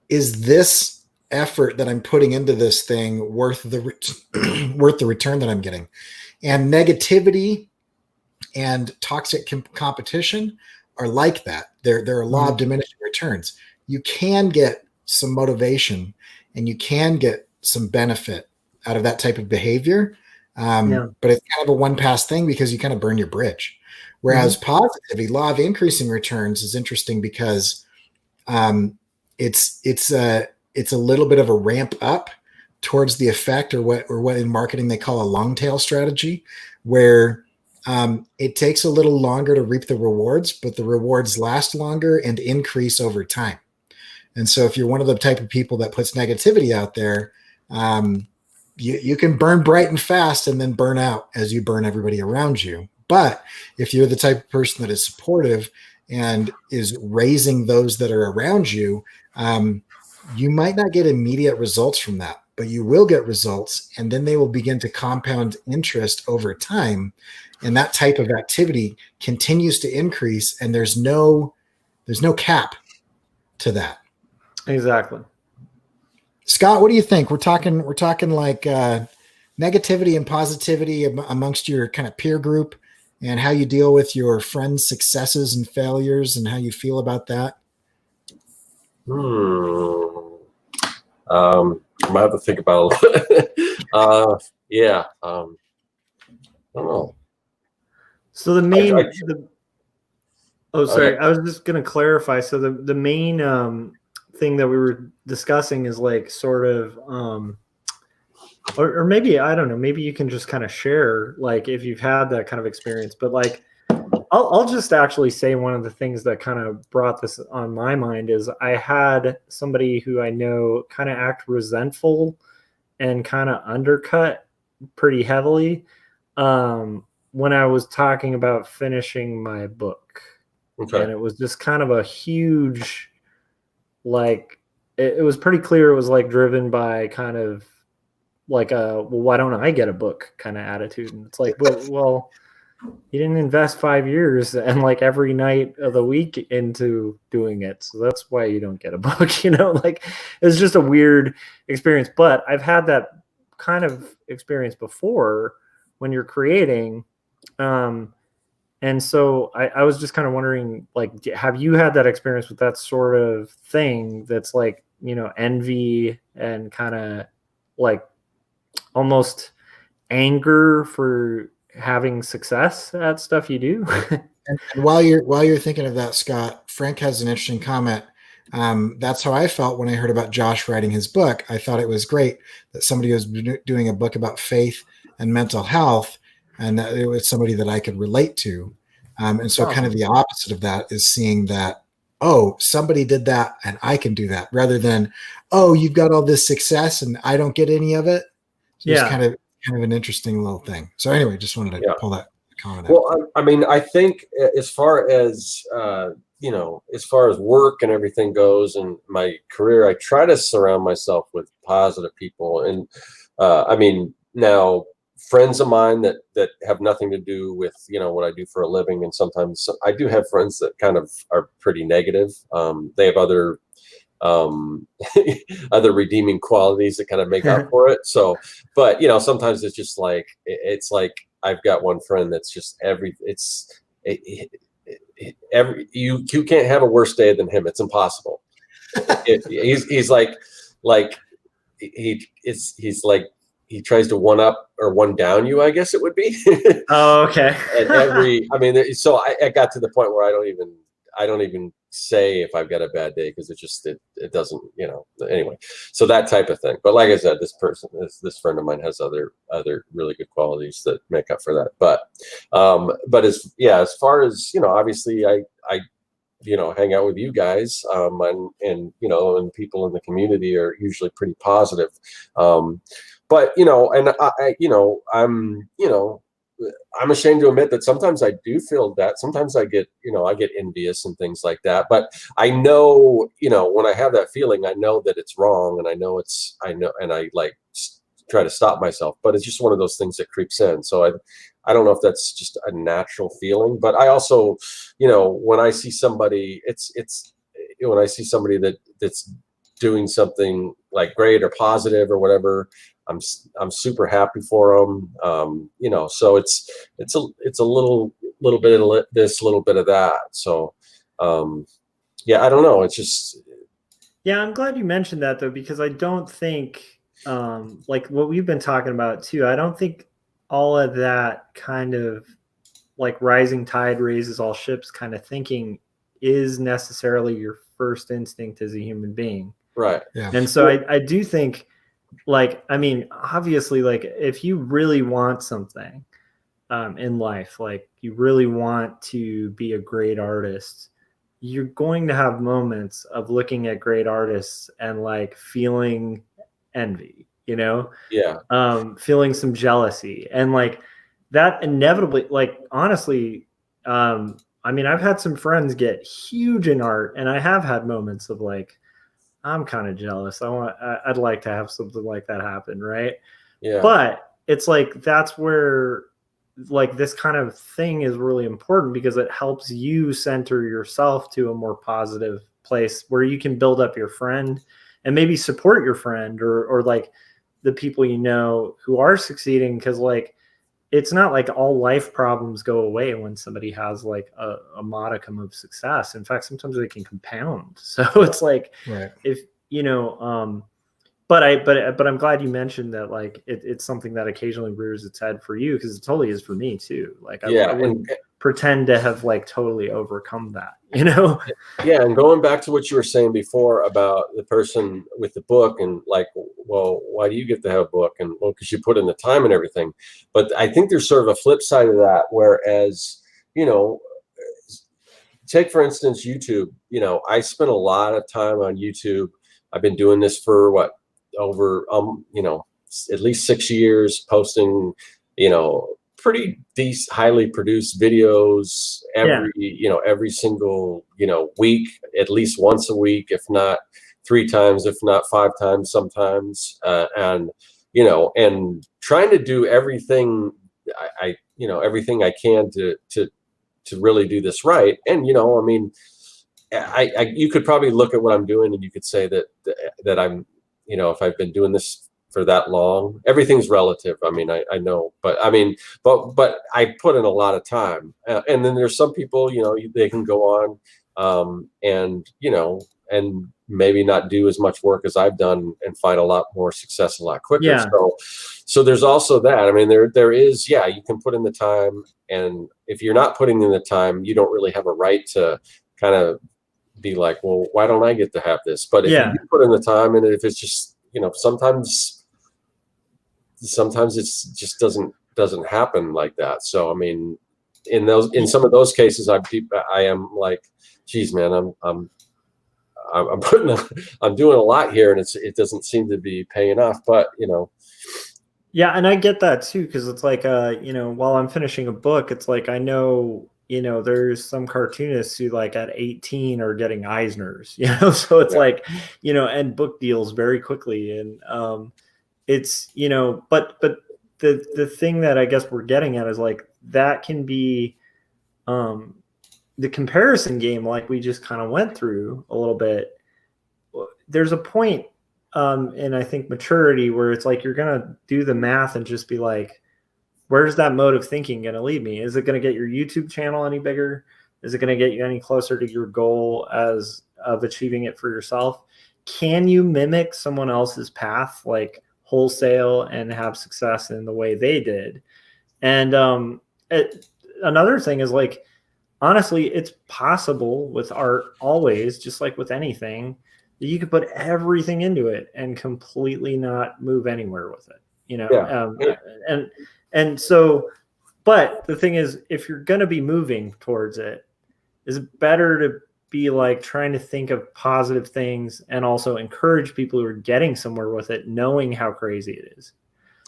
is this effort that I'm putting into this thing worth the return that I'm getting? And negativity and toxic competition are like that. They're a law of diminishing returns. You can get some motivation and you can get some benefit out of that type of behavior. But it's kind of a one pass thing because you kind of burn your bridge. Whereas positivity, law of increasing returns, is interesting because it's a little bit of a ramp up towards the effect, or what in marketing they call a long tail strategy, where it takes a little longer to reap the rewards, but the rewards last longer and increase over time. And so if you're one of the type of people that puts negativity out there, you can burn bright and fast and then burn out as you burn everybody around you. But if you're the type of person that is supportive and is raising those that are around you, you might not get immediate results from that. but you will get results, and then they will begin to compound interest over time. And that type of activity continues to increase, and there's no cap to that. Exactly. Scott, what do you think? We're talking like negativity and positivity amongst your kind of peer group, and how you deal with your friends' successes and failures, and how you feel about that. I might have to think about it a little bit. Yeah. I don't know. So the main, sorry, I was just going to clarify. So the main thing that we were discussing is like sort of, or maybe, I don't know, maybe you can just kind of share, like, if you've had that kind of experience. But like, I'll just actually say one of the things that kind of brought this on my mind is I had somebody who I know kind of act resentful and kind of undercut pretty heavily when I was talking about finishing my book. Okay. And it was just kind of a huge, like, it was pretty clear it was like driven by kind of like a, well, why don't I get a book kind of attitude? And it's like, well, you didn't invest 5 years and like every night of the week into doing it. So that's why you don't get a book, you know, like it's just a weird experience. But I've had that kind of experience before when you're creating. And so I was just kind of wondering, like, have you had that experience with that sort of thing that's like, you know, envy and kind of like almost anger for having success at stuff you do? And while you're thinking of that, Scott, Frank has an interesting comment. That's how I felt when I heard about Josh writing his book. I thought it was great that somebody was doing a book about faith and mental health, and that it was somebody that I could relate to. And so kind of the opposite of that is seeing that, oh, somebody did that and I can do that, rather than, oh, you've got all this success and I don't get any of it. So it's kind of an interesting little thing. So anyway, just wanted to pull that comment out. Well, I mean, I think as far as, you know, as far as work and everything goes and my career, I try to surround myself with positive people. And I mean, now friends of mine that have nothing to do with, you know, what I do for a living. And sometimes I do have friends that kind of are pretty negative. They have other other redeeming qualities that kind of make up for it. So, but you know, sometimes it's just like, it's like I've got one friend that's just you can't have a worse day than him. It's impossible. He's like he's like, he tries to one up or one down you, I guess it would be. Oh, okay. And so I got to the point where I don't even say if I've got a bad day, because it doesn't, you know, anyway. So that type of thing. But like I said, this friend of mine has other really good qualities that make up for that. But as far as, you know, obviously I you know, hang out with you guys, and you know, and people in the community are usually pretty positive. But you know, and I'm ashamed to admit that sometimes I do feel that. Sometimes I get envious and things like that. But I know, you know, when I have that feeling, I know that it's wrong, and I know, and I like try to stop myself. But it's just one of those things that creeps in. So I don't know if that's just a natural feeling. But I also, you know, when I see somebody, when I see somebody that's doing something like great or positive or whatever, I'm super happy for them. You know, so it's a little bit of this, little bit of that. So, yeah, I don't know. It's just. Yeah, I'm glad you mentioned that though, because I don't think, like what we've been talking about too, I don't think all of that kind of like rising tide raises all ships kind of thinking is necessarily your first instinct as a human being. Right. Yeah. And so I do think, like, I mean, obviously, like if you really want something in life, like you really want to be a great artist, you're going to have moments of looking at great artists and like feeling envy, you know? Yeah. Feeling some jealousy, and like that inevitably, like honestly, I mean, I've had some friends get huge in art, and I have had moments of like, I'm kind of jealous. I'd like to have something like that happen, right? Yeah. But it's like that's where like this kind of thing is really important because it helps you center yourself to a more positive place where you can build up your friend and maybe support your friend or like the people you know who are succeeding, because like it's not like all life problems go away when somebody has like a modicum of success. In fact, sometimes they can compound. So it's like, Right. if you know, but I'm glad you mentioned that. Like it's something that occasionally rears its head for you, because it totally is for me too. Like I wouldn't pretend to have like totally overcome that, you know? Yeah, and going back to what you were saying before about the person with the book and like, well, why do you get to have a book? And well, because you put in the time and everything. But I think there's sort of a flip side of that, whereas, you know, take for instance YouTube. You know, I spent a lot of time on YouTube. I've been doing this for what, over you know, at least 6 years, posting, you know, pretty decent, highly produced videos every single, you know, week, at least once a week, if not 3 times, if not 5 times sometimes, and you know, and trying to do everything I you know, everything I can to really do this right. And you know, I mean, I you could probably look at what I'm doing and you could say that I'm, you know, if I've been doing this for that long, everything's relative. I mean, I know, but I mean, but I put in a lot of time. And then there's some people, you know, they can go on, and, you know, and maybe not do as much work as I've done and find a lot more success a lot quicker. Yeah. So there's also that. I mean, there is, yeah, you can put in the time, and if you're not putting in the time, you don't really have a right to kind of be like, well, why don't I get to have this? But if you do put in the time, and if it's just, you know, sometimes it's just doesn't happen like that. So I mean, in some of those cases, I am like, geez, man, I'm doing a lot here, and it doesn't seem to be paying off. But you know, yeah, and I get that too, because it's like, you know, while I'm finishing a book, it's like I know, you know, there's some cartoonists who like at 18 are getting Eisners, you know, so it's like, you know, and book deals very quickly, and it's, you know, but the thing that I guess we're getting at is like that can be the comparison game, like we just kind of went through a little bit. There's a point and I think maturity where it's like you're gonna do the math and just be like, where's that mode of thinking going to lead me? Is it going to get your YouTube channel any bigger? Is it going to get you any closer to your goal of achieving it for yourself? Can you mimic someone else's path, like wholesale, and have success in the way they did? And another thing is like, honestly, it's possible with art always, just like with anything, that you could put everything into it and completely not move anywhere with it, you know? And so, but the thing is, if you're going to be moving towards it, is it better to be like trying to think of positive things and also encourage people who are getting somewhere with it, knowing how crazy it is.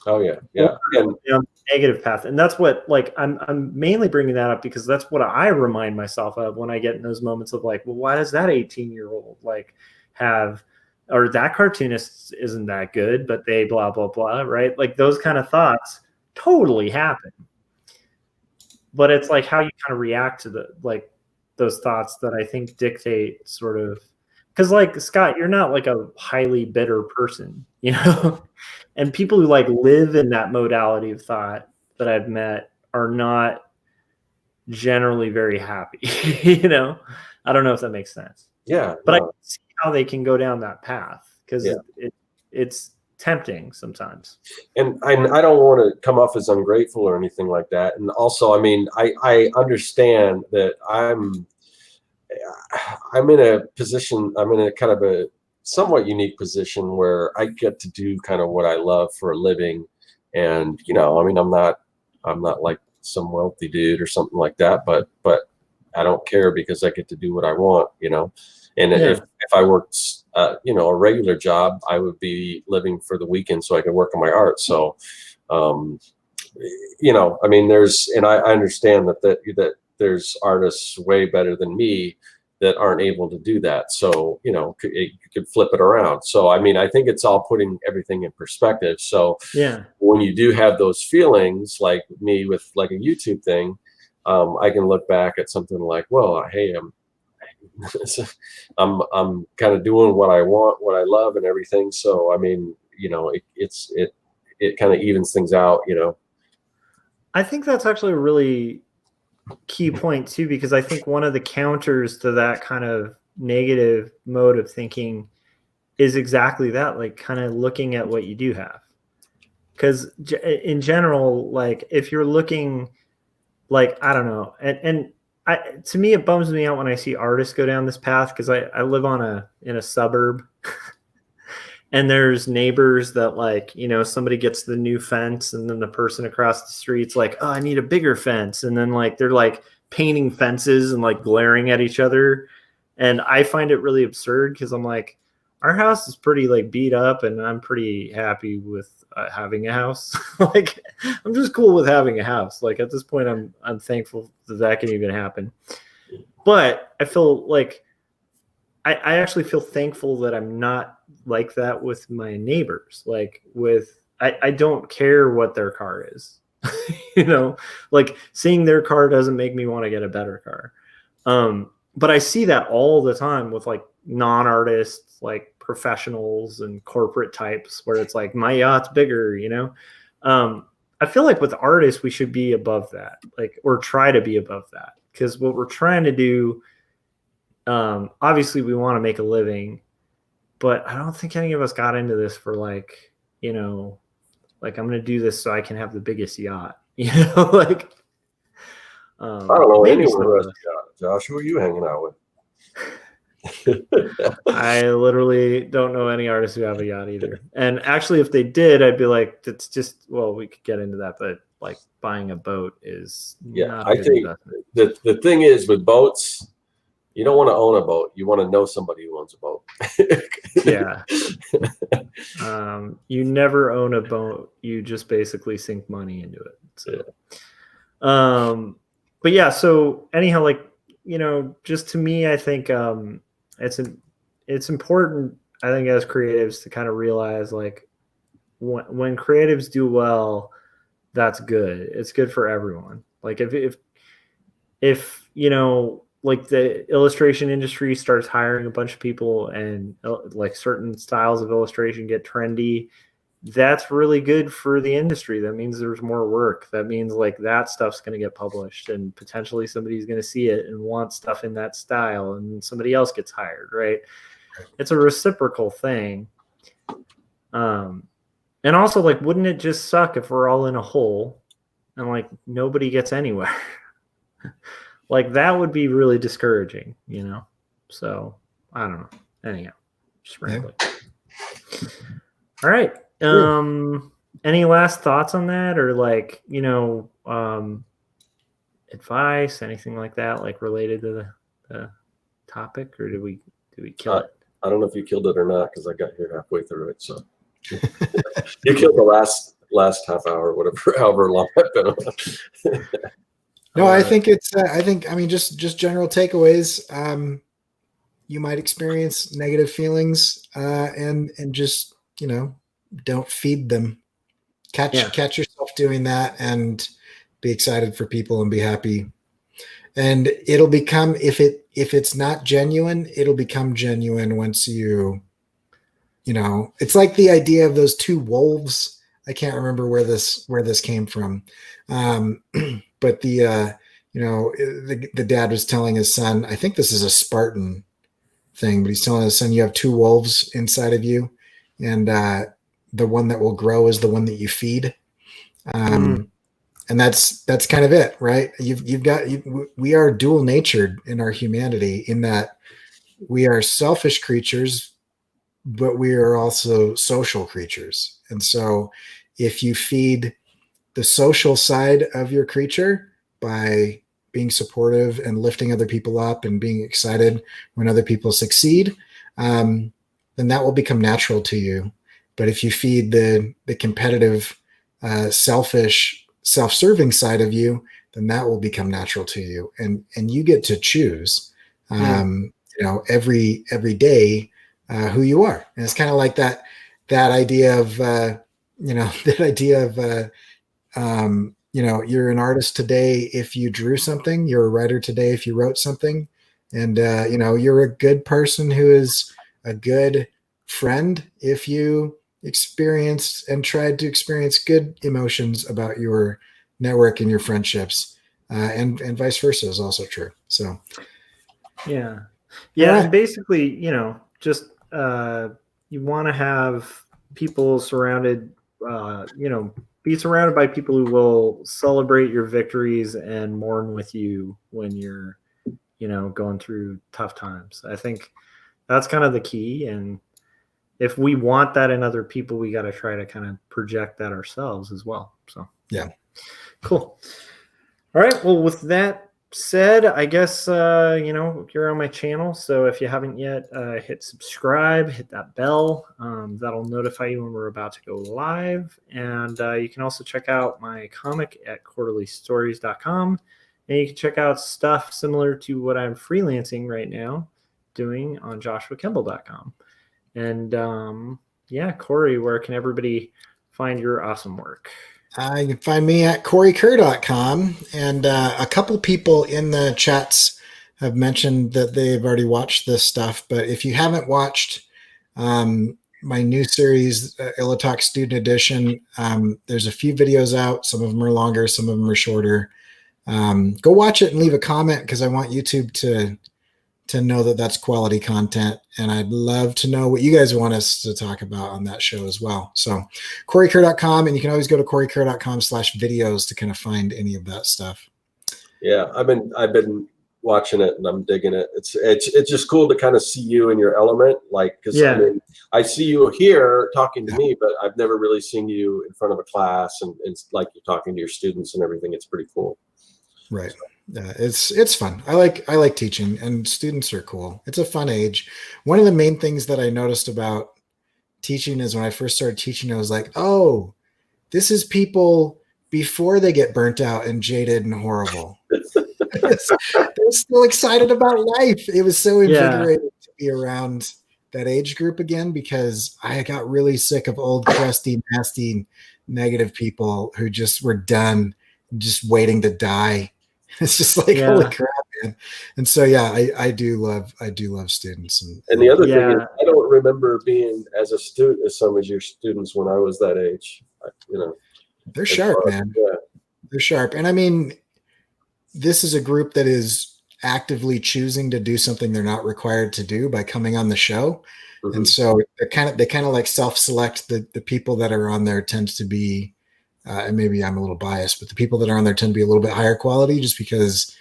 Oh yeah. Yeah. And, you know, negative path. And that's what, like, I'm mainly bringing that up because that's what I remind myself of when I get in those moments of like, well, why does that 18-year-old like have, or that cartoonist isn't that good, but they blah, blah, blah. Right. Like those kind of thoughts totally happen, but it's like how you kind of react to the like those thoughts that I think dictate sort of, because like Scott, you're not like a highly bitter person, you know, and people who like live in that modality of thought that I've met are not generally very happy. You know, I don't know if that makes sense. Yeah, but I can see how they can go down that path because it's tempting sometimes. And I don't want to come off as ungrateful or anything like that. And also, I mean, I understand that I'm in a position, I'm in a kind of a somewhat unique position where I get to do kind of what I love for a living. And, you know, I mean, I'm not like some wealthy dude or something like that, but I don't care because I get to do what I want, you know. And if I worked, you know, a regular job, I would be living for the weekend so I could work on my art. So, you know, I mean, I understand that there's artists way better than me that aren't able to do that. So, you know, you could flip it around. So, I mean, I think it's all putting everything in perspective. So Yeah. when you do have those feelings, like me with like a YouTube thing, I can look back at something like, well, hey, I'm kind of doing what I want, what I love and everything. So, I mean, you know, it kind of evens things out, you know. I think that's actually a really key point too, because I think one of the counters to that kind of negative mode of thinking is exactly that, like kind of looking at what you do have. Because in general, like if you're looking, like, I don't know, and to me, it bums me out when I see artists go down this path, because I live in a suburb and there's neighbors that, like, you know, somebody gets the new fence and then the person across the street's like, oh, I need a bigger fence. And then like, they're like painting fences and like glaring at each other. And I find it really absurd, because I'm like, our house is pretty like beat up and I'm pretty happy with having a house. Like, I'm just cool with having a house. Like at this point, I'm thankful that can even happen. But I feel like I actually feel thankful that I'm not like that with my neighbors. Like I don't care what their car is. You know, like seeing their car doesn't make me want to get a better car. But I see that all the time with like non-artists, like professionals and corporate types, where it's like, my yacht's bigger, you know? I feel like with artists, we should be above that, like, or try to be above that. Because what we're trying to do, obviously we want to make a living, but I don't think any of us got into this for like, you know, like, I'm going to do this so I can have the biggest yacht, you know, like, I don't know maybe anyone. Josh, who are you hanging out with? I literally don't know any artists who have a yacht either. And actually, if they did, I'd be like, that's just, well, we could get into that, but like buying a boat is not a good investment. The thing is with boats, you don't want to own a boat. You want to know somebody who owns a boat. Yeah. You never own a boat. You just basically sink money into it. So, but yeah, so anyhow, like, you know, just to me, I think it's important, I think, as creatives to kind of realize, like, when creatives do well, that's good. It's good for everyone. Like if you know, like the illustration industry starts hiring a bunch of people and like certain styles of illustration get trendy, that's really good for the industry. That means there's more work. That means like that stuff's going to get published and potentially somebody's going to see it and want stuff in that style, and somebody else gets hired, right? It's a reciprocal thing. And also, like, wouldn't it just suck if we're all in a hole and like nobody gets anywhere? Like, that would be really discouraging, you know? So I don't know. Anyhow, just rambling. Yeah. All right. Any last thoughts on that, or like, you know, advice, anything like that, like related to the topic, or did we kill it? I don't know if you killed it or not, because I got here halfway through it. So you killed the last half hour, whatever, however long I've been on. No, I think it's. I mean, just general takeaways. You might experience negative feelings, and just, you know, don't feed them. Catch yourself doing that, and be excited for people and be happy. And it'll become, if it's not genuine, it'll become genuine once you know. It's like the idea of those two wolves. I can't remember where this came from, but the you know, the dad was telling his son, I think this is a Spartan thing, but he's telling his son, you have two wolves inside of you, and the one that will grow is the one that you feed. And that's kind of it, right? We are dual natured in our humanity, in that we are selfish creatures, but we are also social creatures. And so if you feed the social side of your creature by being supportive and lifting other people up and being excited when other people succeed, then that will become natural to you. But if you feed the competitive, selfish, self-serving side of you, then that will become natural to you. And you get to choose. every day who you are. And it's kind of like that idea of, that idea of, you're an artist today if you drew something, you're a writer today if you wrote something, and you're a good person who is a good friend if you experienced and tried to experience good emotions about your network and your friendships, and vice versa is also true. So yeah, right. and basically, just you want to have people surrounded, be surrounded by people who will celebrate your victories and mourn with you when you're, going through tough times. I think that's kind of the key. And if we want that in other people, we got to try to kind of project that ourselves as well. So, yeah. Cool. All right. Well, with that said, I guess, you're on my channel. So if you haven't yet, hit subscribe, hit that bell. That'll notify you when we're about to go live. And you can also check out my comic at quarterlystories.com. And you can check out stuff similar to what I'm freelancing right now doing on joshuakemble.com. And Corey, where can everybody find your awesome work? You can find me at CoreyKerr.com. And a couple people in the chats have mentioned that they've already watched this stuff. But if you haven't watched my new series, Illitalk Student Edition, there's a few videos out. Some of them are longer, some of them are shorter. Go watch it and leave a comment, because I want YouTube to know that that's quality content. And I'd love to know what you guys want us to talk about on that show as well. So CoreyKerr.com, and you can always go to CoreyKerr.com/videos to kind of find any of that stuff. Yeah, I've been watching it and I'm digging it. It's just cool to kind of see you in your element. Like, cause I see you here talking to me, but I've never really seen you in front of a class and like you're talking to your students and everything. It's pretty cool. Right. It's fun. I like teaching, and students are cool. It's a fun age. One of the main things that I noticed about teaching is when I first started teaching, I was like, oh, this is people before they get burnt out and jaded and horrible. They're still excited about life. It was so invigorating to be around that age group again, because I got really sick of old, crusty, nasty, negative people who just were done, just waiting to die. It's just like, holy crap, man. And so, I do love students. And the other thing is, I don't remember being as a student as some of your students when I was that age. They're sharp, man. Yeah. They're sharp. And I mean, this is a group that is actively choosing to do something they're not required to do by coming on the show. Mm-hmm. And so they kind of like self-select. The people that are on there tends to be, and maybe I'm a little biased, but the people that are on there tend to be a little bit higher quality, just because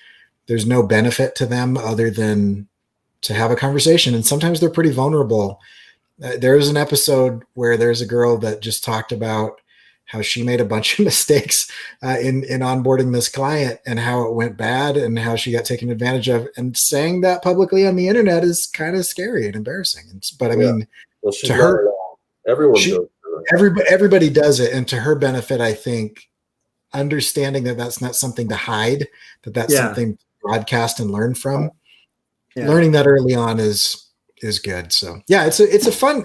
there's no benefit to them other than to have a conversation. And sometimes they're pretty vulnerable. There was an episode where there's a girl that just talked about how she made a bunch of mistakes in onboarding this client, and how it went bad and how she got taken advantage of. And saying that publicly on the internet is kind of scary and embarrassing. But I mean, to her, everyone does. Everybody does it, and to her benefit, I think, understanding that that's not something to hide, that's something to broadcast and learn from. Learning that early on is good. So it's a fun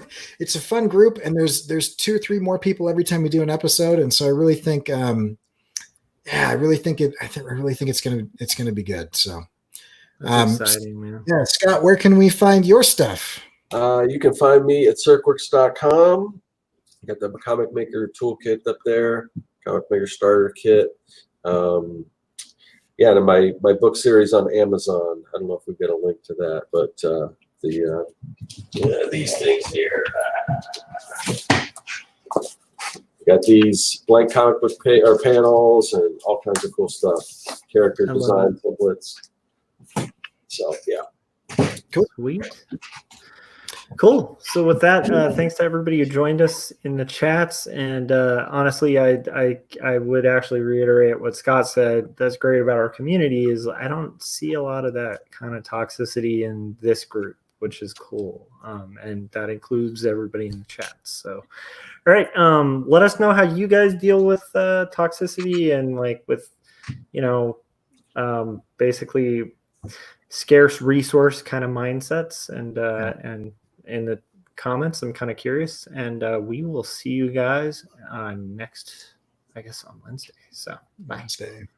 group, and there's 2 or 3 more people every time we do an episode, and so I really think it's gonna be good. So that's exciting, man. Yeah, Scott, where can we find your stuff? You can find me at circworks.com. Got the comic maker toolkit up there, comic maker starter kit. And my book series on Amazon. I don't know if we get a link to that, but these things here. Got these blank comic book panels and all kinds of cool stuff. Character design templates. So cool. Sweet. Cool. So with that, thanks to everybody who joined us in the chats. And honestly, I would actually reiterate what Scott said. That's great about our community is I don't see a lot of that kind of toxicity in this group, which is cool. And that includes everybody in the chats. So, all right. Let us know how you guys deal with toxicity and like with, basically scarce resource kind of mindsets, and in the comments. I'm kind of curious, and we will see you guys next, I guess, on Wednesday. So bye. Wednesday.